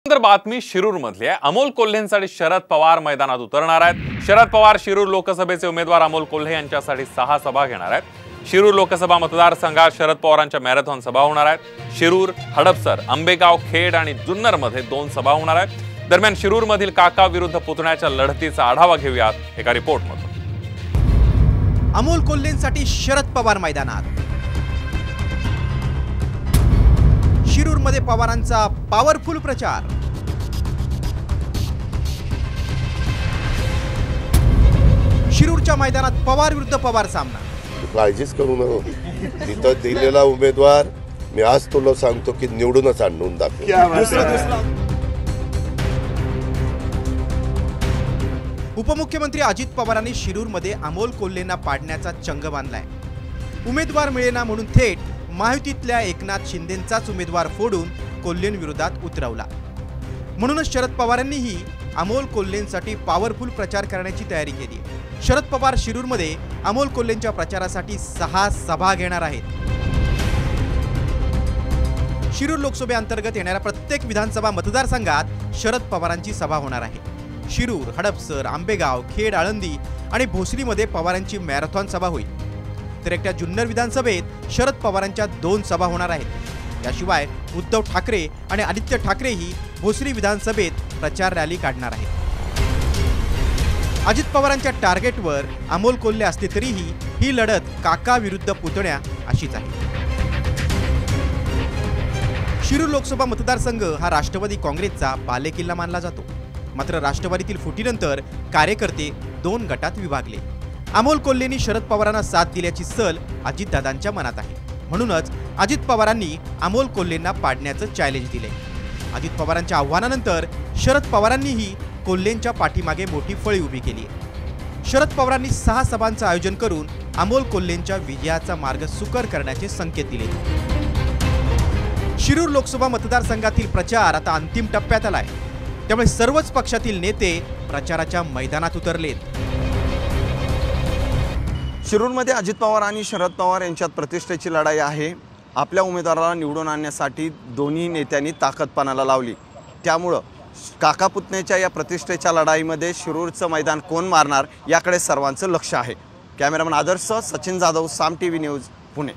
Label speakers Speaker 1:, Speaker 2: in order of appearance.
Speaker 1: बातमी शिरूर मधली आहे। अमोल कोल्हेंसाठी शरद पवार मैदानात उतरणार आहेत। शरद पवार शिरूर लोकसभेचे उमेदवार अमोल कोल्हे यांच्यासाठी 6 सभा घेणार आहेत। शिरूर लोकसभा मतदारसंघात शरद पवारांच्या मॅरेथॉन सभा होणार आहेत। शिरूर, हडपसर, आंबेगाव, खेड आणि जुन्नर मध्ये 2 सभा होणार आहेत। दरम्यान शिरूर मधील काका विरुद्ध पुतण्याच्या लढतीचा आढावा घेऊयात एका रिपोर्टमधून।
Speaker 2: अमोल कोल्हेंसाठी शरद पवार मैदानात। शिरूर मध्ये पवारांचा पॉवरफुल प्रचार। शिरूरच्या मैदानात पवार विरुद्ध पवार सामना।
Speaker 3: काळजीच करू नको, तिथं दिलेला उमेदवार मी आज तुला सांगतो की निवडूनच आणून दाखव।
Speaker 2: उपमुख्यमंत्री अजित पवारांनी शिरूर मध्ये अमोल कोल्हेंना पाडण्याचा चंग बांधलाय। उमेदवार मिळेना म्हणून थेट महायुतीतल्या एकनाथ शिंदेंचाच उमेदवार फोडून कोल्हेंविरोधात उतरवला। म्हणूनच शरद पवारांनीही अमोल कोल्हेंसाठी पॉवरफुल प्रचार करण्याची तयारी केली आहे। शरद पवार शिरूरमध्ये अमोल कोल्हेंच्या प्रचारासाठी 6 सभा घेणार आहेत। शिरूर लोकसभेअंतर्गत येणाऱ्या प्रत्येक विधानसभा मतदारसंघात शरद पवारांची सभा होणार आहे। शिरूर, हडपसर, आंबेगाव, खेड, आळंदी आणि भोसरीमध्ये पवारांची मॅरेथॉन सभा होईल। तर एकट्या जुन्नर विधानसभेत शरद पवारांच्या 2 सभा होणार आहेत। याशिवाय उद्धव ठाकरे आणि आदित्य ठाकरेही भोसरी विधानसभेत प्रचार रॅली काढणार आहेत। अजित पवारांच्या टार्गेटवर अमोल कोल्हे असले तरीही ही लढत काका विरुद्ध पुतण्या अशीच आहे। शिरूर लोकसभा मतदारसंघ हा राष्ट्रवादी काँग्रेसचा बालेकिल्ला मानला जातो। मात्र राष्ट्रवादीतील फुटीनंतर कार्यकर्ते 2 गटात विभागले। अमोल कोल्हेंनी शरद पवारांना साथ दिल्याची सल अजितदादांच्या मनात आहे। म्हणूनच अजित पवारांनी अमोल कोल्हेंना पाडण्याचं चॅलेंज दिले। अजित पवारांच्या आव्हानानंतर शरद पवारांनीही कोल्हेंच्या पाठीमागे मोठी फळी उभी केली आहे। शरद पवारांनी 6 सभांचं आयोजन करून अमोल कोल्हेंच्या विजयाचा मार्ग सुकर करण्याचे संकेत दिले। शिरूर लोकसभा मतदारसंघातील प्रचार आता अंतिम टप्प्यात आलाय। त्यामुळे सर्वच पक्षातील नेते प्रचाराच्या मैदानात उतरलेत।
Speaker 4: शिरूरमध्ये अजित पवार आणि शरद पवार यांच्यात प्रतिष्ठेची लढाई आहे। आपल्या उमेदवाराला निवडून आणण्यासाठी दोन्ही नेत्यांनी ताकद पणाला लावली। त्यामुळं काका पुतण्याच्या या प्रतिष्ठेच्या लढाईमध्ये शिरूरचं मैदान कोण मारणार याकडे सर्वांचं लक्ष आहे। कॅमेरामन आदर्श, सचिन जाधव, साम टीव्ही न्यूज, पुणे।